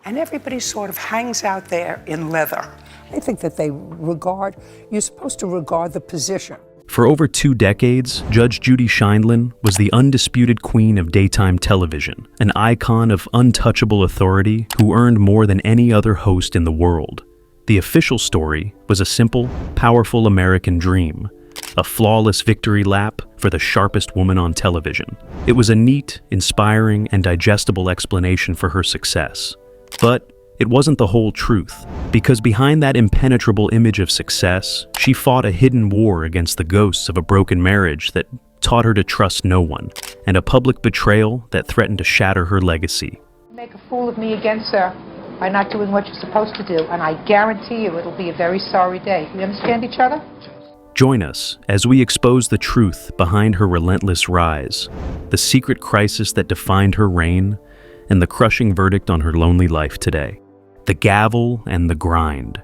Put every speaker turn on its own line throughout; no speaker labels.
and everybody sort of hangs out there in leather. I think that you're supposed to regard the position.
For over 2 decades, Judge Judy Sheindlin was the undisputed queen of daytime television, an icon of untouchable authority who earned more than any other host in the world. The official story was a simple, powerful American dream, a flawless victory lap for the sharpest woman on television. It was a neat, inspiring, and digestible explanation for her success. But it wasn't the whole truth, because behind that impenetrable image of success, she fought a hidden war against the ghosts of a broken marriage that taught her to trust no one, and a public betrayal that threatened to shatter her legacy.
Make a fool of me again, sir, by not doing what you're supposed to do, and I guarantee you it'll be a very sorry day. We understand each other?
Join us as we expose the truth behind her relentless rise, the secret crisis that defined her reign, and the crushing verdict on her lonely life today. The gavel and the grind.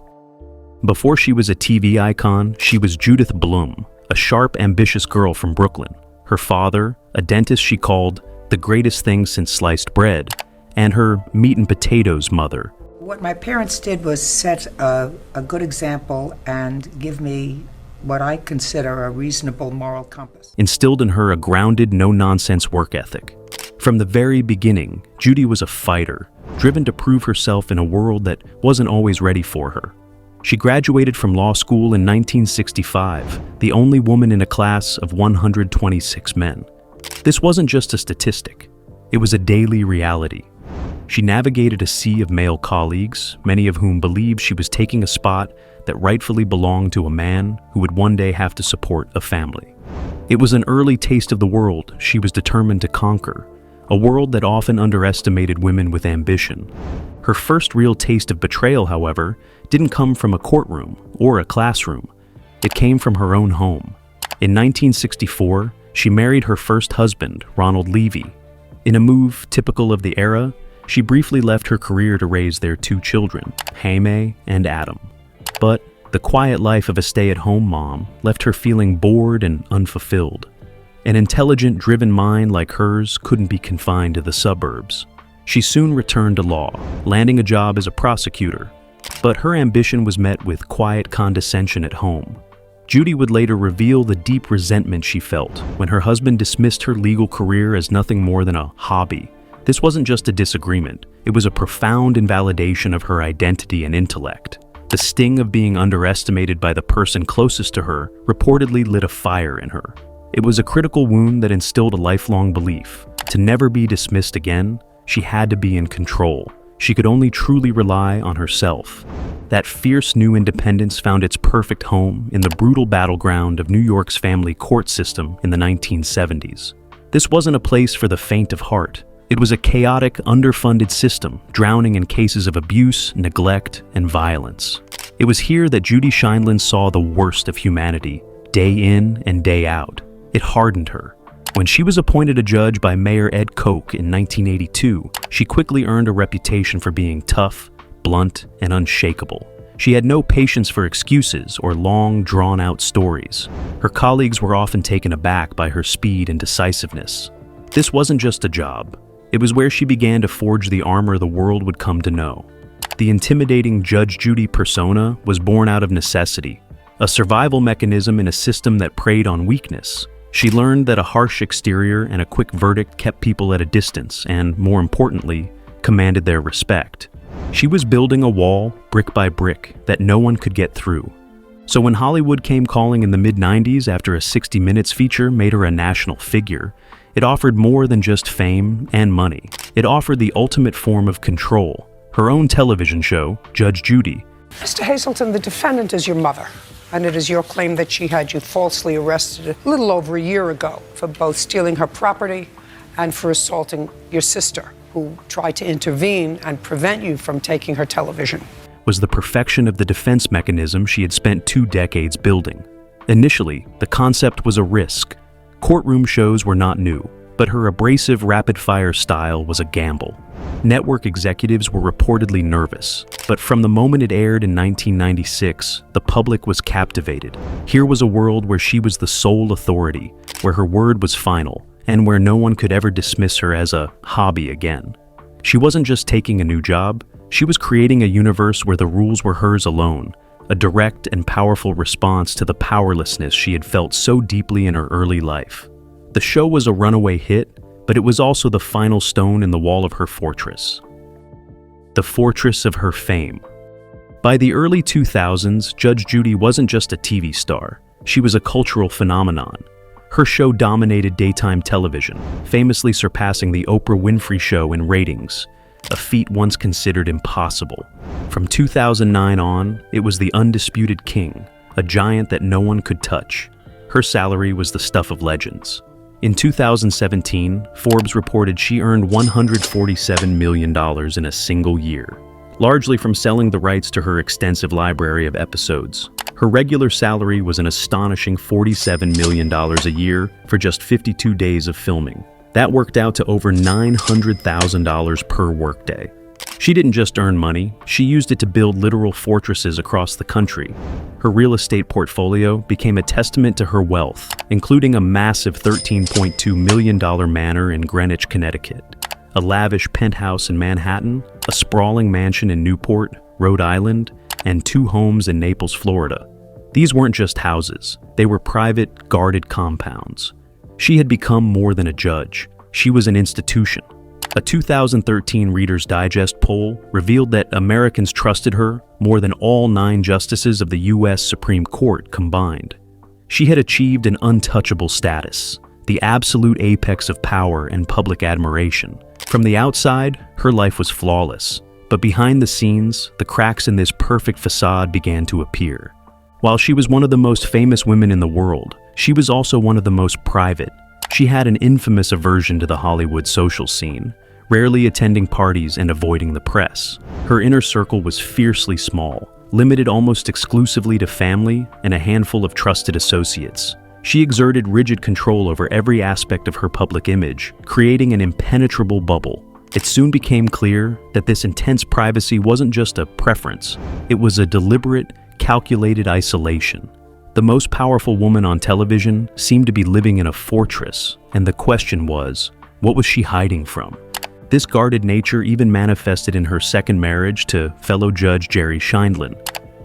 Before she was a TV icon, she was Judith Blum, a sharp, ambitious girl from Brooklyn. Her father, a dentist she called the greatest thing since sliced bread, and her meat and potatoes mother.
What my parents did was set a good example and give me what I consider a reasonable moral compass.
Instilled in her a grounded, no-nonsense work ethic. From the very beginning, Judy was a fighter, driven to prove herself in a world that wasn't always ready for her. She graduated from law school in 1965, the only woman in a class of 126 men. This wasn't just a statistic, it was a daily reality. She navigated a sea of male colleagues, many of whom believed she was taking a spot that rightfully belonged to a man who would one day have to support a family. It was an early taste of the world she was determined to conquer, a world that often underestimated women with ambition. Her first real taste of betrayal, however, didn't come from a courtroom or a classroom. It came from her own home. In 1964, she married her first husband, Ronald Levy. In a move typical of the era, she briefly left her career to raise their 2 children, Jaime and Adam. But the quiet life of a stay-at-home mom left her feeling bored and unfulfilled. An intelligent, driven mind like hers couldn't be confined to the suburbs. She soon returned to law, landing a job as a prosecutor. But her ambition was met with quiet condescension at home. Judy would later reveal the deep resentment she felt when her husband dismissed her legal career as nothing more than a hobby. This wasn't just a disagreement, it was a profound invalidation of her identity and intellect. The sting of being underestimated by the person closest to her reportedly lit a fire in her. It was a critical wound that instilled a lifelong belief. To never be dismissed again, she had to be in control. She could only truly rely on herself. That fierce new independence found its perfect home in the brutal battleground of New York's family court system in the 1970s. This wasn't a place for the faint of heart. It was a chaotic, underfunded system, drowning in cases of abuse, neglect, and violence. It was here that Judy Sheindlin saw the worst of humanity, day in and day out. It hardened her. When she was appointed a judge by Mayor Ed Koch in 1982, she quickly earned a reputation for being tough, blunt, and unshakable. She had no patience for excuses or long, drawn-out stories. Her colleagues were often taken aback by her speed and decisiveness. This wasn't just a job. It was where she began to forge the armor the world would come to know. The intimidating Judge Judy persona was born out of necessity, a survival mechanism in a system that preyed on weakness. She learned that a harsh exterior and a quick verdict kept people at a distance and, more importantly, commanded their respect. She was building a wall, brick by brick, that no one could get through. So when Hollywood came calling in the mid-90s after a 60 Minutes feature made her a national figure, it offered more than just fame and money. It offered the ultimate form of control, her own television show, Judge Judy.
Mr. Hazelton, the defendant is your mother, and it is your claim that she had you falsely arrested a little over a year ago for both stealing her property and for assaulting your sister, who tried to intervene and prevent you from taking her television.
Was the perfection of the defense mechanism she had spent 2 decades building. Initially, the concept was a risk. Courtroom shows were not new, but her abrasive rapid-fire style was a gamble. Network executives were reportedly nervous, but from the moment it aired in 1996, the public was captivated. Here was a world where she was the sole authority, where her word was final, and where no one could ever dismiss her as a hobby again. She wasn't just taking a new job, She was creating a universe where the rules were hers alone, a direct and powerful response to the powerlessness she had felt so deeply in her early life. The show was a runaway hit, but it was also the final stone in the wall of her fortress. The fortress of her fame. By the early 2000s, Judge Judy wasn't just a TV star. She was a cultural phenomenon. Her show dominated daytime television, famously surpassing the Oprah Winfrey Show in ratings, a feat once considered impossible. From 2009 on, it was the undisputed king, a giant that no one could touch. Her salary was the stuff of legends. In 2017, Forbes reported she earned $147 million in a single year, largely from selling the rights to her extensive library of episodes. Her regular salary was an astonishing $47 million a year for just 52 days of filming. That worked out to over $900,000 per workday. She didn't just earn money, she used it to build literal fortresses across the country. Her real estate portfolio became a testament to her wealth, including a massive $13.2 million manor in Greenwich, Connecticut, a lavish penthouse in Manhattan, a sprawling mansion in Newport, Rhode Island, and 2 homes in Naples, Florida. These weren't just houses, they were private, guarded compounds. She had become more than a judge. She was an institution. A 2013 Reader's Digest poll revealed that Americans trusted her more than all 9 justices of the U.S. Supreme Court combined. She had achieved an untouchable status, the absolute apex of power and public admiration. From the outside, her life was flawless, but behind the scenes, the cracks in this perfect facade began to appear. While she was one of the most famous women in the world, she was also one of the most private. She had an infamous aversion to the Hollywood social scene, rarely attending parties and avoiding the press. Her inner circle was fiercely small, limited almost exclusively to family and a handful of trusted associates. She exerted rigid control over every aspect of her public image, creating an impenetrable bubble. It soon became clear that this intense privacy wasn't just a preference, it was a deliberate, calculated isolation. The most powerful woman on television seemed to be living in a fortress, and the question was, what was she hiding from? This guarded nature even manifested in her second marriage to fellow judge Jerry Scheindlin.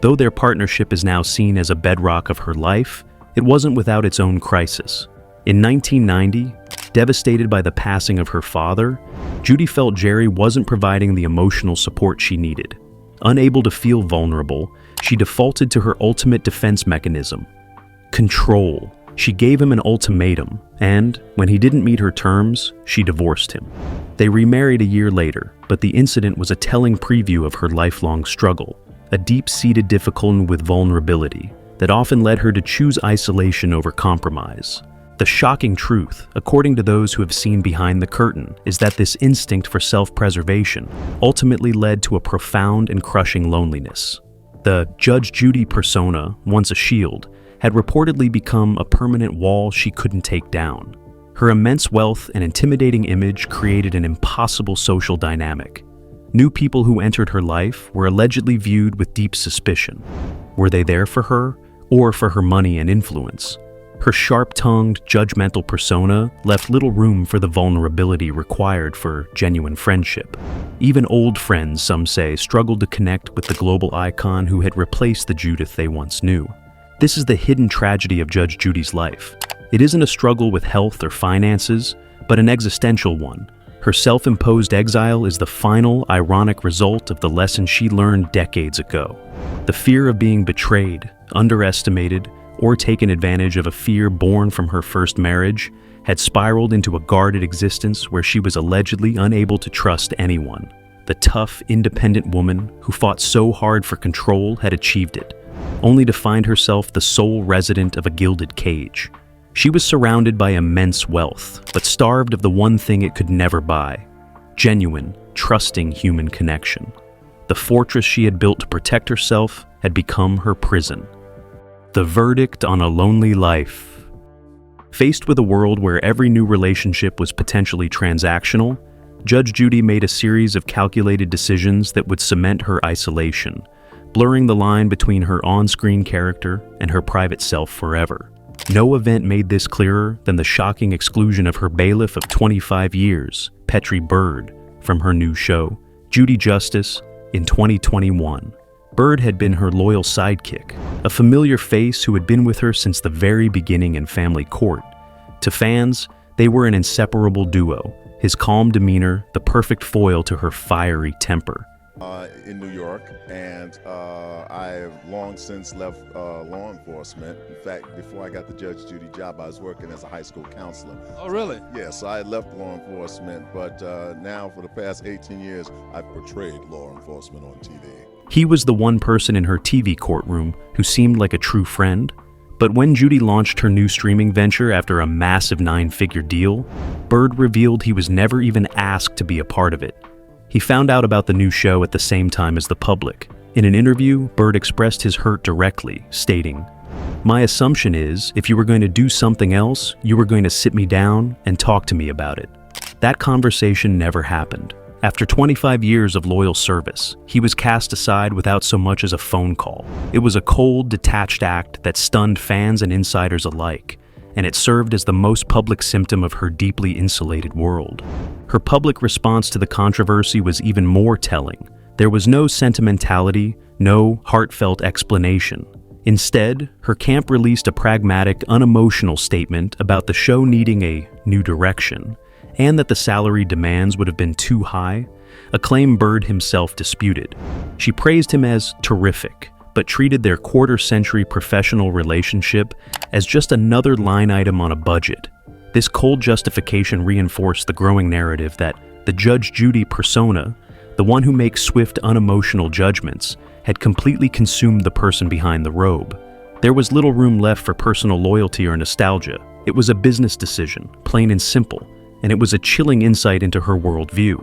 Though their partnership is now seen as a bedrock of her life, it wasn't without its own crisis. In 1990, devastated by the passing of her father, Judy felt Jerry wasn't providing the emotional support she needed. Unable to feel vulnerable, she defaulted to her ultimate defense mechanism: control. She gave him an ultimatum, and, when he didn't meet her terms, she divorced him. They remarried a year later, but the incident was a telling preview of her lifelong struggle, a deep-seated difficulty with vulnerability that often led her to choose isolation over compromise. The shocking truth, according to those who have seen behind the curtain, is that this instinct for self-preservation ultimately led to a profound and crushing loneliness. The Judge Judy persona, once a shield, had reportedly become a permanent wall she couldn't take down. Her immense wealth and intimidating image created an impossible social dynamic. New people who entered her life were allegedly viewed with deep suspicion. Were they there for her, or for her money and influence? Her sharp-tongued, judgmental persona left little room for the vulnerability required for genuine friendship. Even old friends, some say, struggled to connect with the global icon who had replaced the Judith they once knew. This is the hidden tragedy of Judge Judy's life. It isn't a struggle with health or finances, but an existential one. Her self-imposed exile is the final, ironic result of the lesson she learned decades ago. The fear of being betrayed, underestimated, or taken advantage of, a fear born from her first marriage, had spiraled into a guarded existence where she was allegedly unable to trust anyone. The tough, independent woman who fought so hard for control had achieved it, only to find herself the sole resident of a gilded cage. She was surrounded by immense wealth, but starved of the one thing it could never buy: genuine, trusting human connection. The fortress she had built to protect herself had become her prison. The verdict on a lonely life. Faced with a world where every new relationship was potentially transactional, Judge Judy made a series of calculated decisions that would cement her isolation, blurring the line between her on-screen character and her private self forever. No event made this clearer than the shocking exclusion of her bailiff of 25 years, Petri Byrd, from her new show, Judy Justice, in 2021. Byrd had been her loyal sidekick, a familiar face who had been with her since the very beginning in family court. To fans, they were an inseparable duo, his calm demeanor the perfect foil to her fiery temper.
In New York, and I have long since left law enforcement. In fact, before I got the Judge Judy job, I was working as a high school counselor.
Oh, really?
Yes, I left law enforcement, but now for the past 18 years, I've portrayed law enforcement on TV.
He was the one person in her TV courtroom who seemed like a true friend. But when Judy launched her new streaming venture after a massive 9-figure deal, Byrd revealed he was never even asked to be a part of it. He found out about the new show at the same time as the public. In an interview, Byrd expressed his hurt directly, stating, "My assumption is, if you were going to do something else, you were going to sit me down and talk to me about it." That conversation never happened. After 25 years of loyal service, he was cast aside without so much as a phone call. It was a cold, detached act that stunned fans and insiders alike, and it served as the most public symptom of her deeply insulated world. Her public response to the controversy was even more telling. There was no sentimentality, no heartfelt explanation. Instead, her camp released a pragmatic, unemotional statement about the show needing a new direction, and that the salary demands would have been too high, a claim Byrd himself disputed. She praised him as terrific, but treated their quarter-century professional relationship as just another line item on a budget. This cold justification reinforced the growing narrative that the Judge Judy persona, the one who makes swift, unemotional judgments, had completely consumed the person behind the robe. There was little room left for personal loyalty or nostalgia. It was a business decision, plain and simple, and it was a chilling insight into her worldview.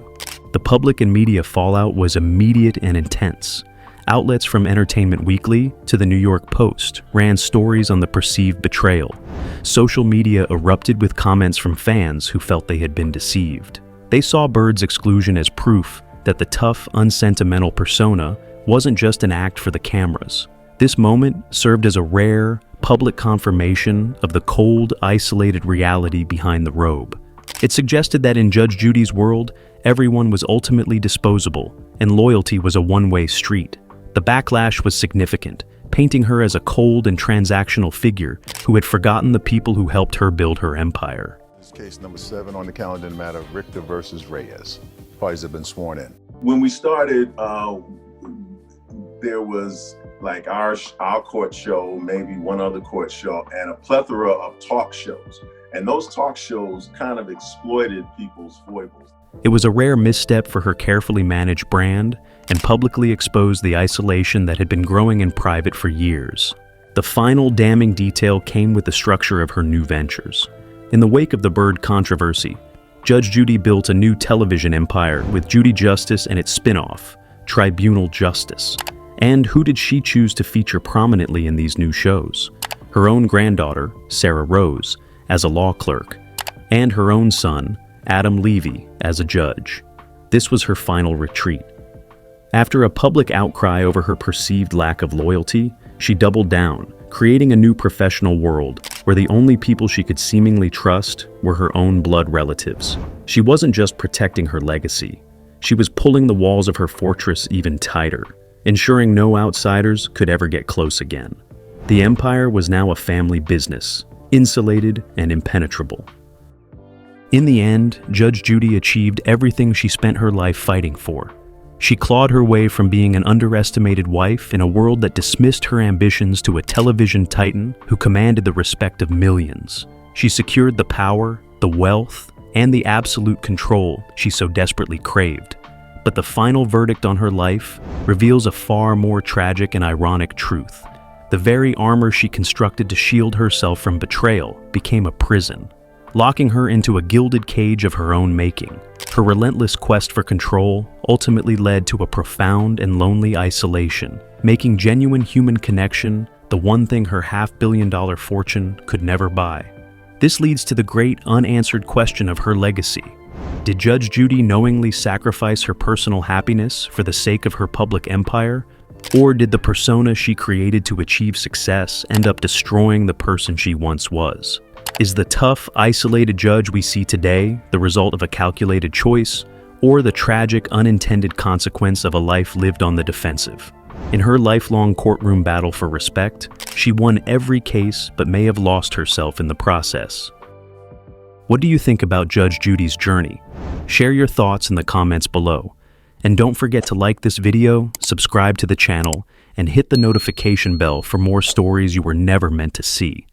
The public and media fallout was immediate and intense. Outlets from Entertainment Weekly to the New York Post ran stories on the perceived betrayal. Social media erupted with comments from fans who felt they had been deceived. They saw Byrd's exclusion as proof that the tough, unsentimental persona wasn't just an act for the cameras. This moment served as a rare, public confirmation of the cold, isolated reality behind the robe. It suggested that in Judge Judy's world, everyone was ultimately disposable, and loyalty was a one-way street. The backlash was significant, painting her as a cold and transactional figure who had forgotten the people who helped her build her empire.
This is case number 7 on the calendar in the matter of Richter versus Reyes. Parties have been sworn in.
When we started, there was like our court show, maybe one other court show, and a plethora of talk shows. And those talk shows kind of exploited people's foibles.
It was a rare misstep for her carefully managed brand and publicly exposed the isolation that had been growing in private for years. The final damning detail came with the structure of her new ventures. In the wake of the Byrd controversy, Judge Judy built a new television empire with Judy Justice and its spin-off, Tribunal Justice. And who did she choose to feature prominently in these new shows? Her own granddaughter, Sarah Rose, as a law clerk, and her own son, Adam Levy, as a judge. This was her final retreat. After a public outcry over her perceived lack of loyalty, she doubled down, creating a new professional world where the only people she could seemingly trust were her own blood relatives. She wasn't just protecting her legacy. She was pulling the walls of her fortress even tighter, ensuring no outsiders could ever get close again. The empire was now a family business, insulated and impenetrable. In the end, Judge Judy achieved everything she spent her life fighting for. She clawed her way from being an underestimated wife in a world that dismissed her ambitions to a television titan who commanded the respect of millions. She secured the power, the wealth, and the absolute control she so desperately craved. But the final verdict on her life reveals a far more tragic and ironic truth. The very armor she constructed to shield herself from betrayal became a prison, locking her into a gilded cage of her own making. Her relentless quest for control ultimately led to a profound and lonely isolation, making genuine human connection the one thing her $500 million fortune could never buy. This leads to the great unanswered question of her legacy. Did Judge Judy knowingly sacrifice her personal happiness for the sake of her public empire? Or did the persona she created to achieve success end up destroying the person she once was? Is the tough, isolated judge we see today the result of a calculated choice, or the tragic, unintended consequence of a life lived on the defensive. In her lifelong courtroom battle for respect, she won every case but may have lost herself in the process. What do you think about Judge Judy's journey? Share your thoughts in the comments below. And don't forget to like this video, subscribe to the channel, and hit the notification bell for more stories you were never meant to see.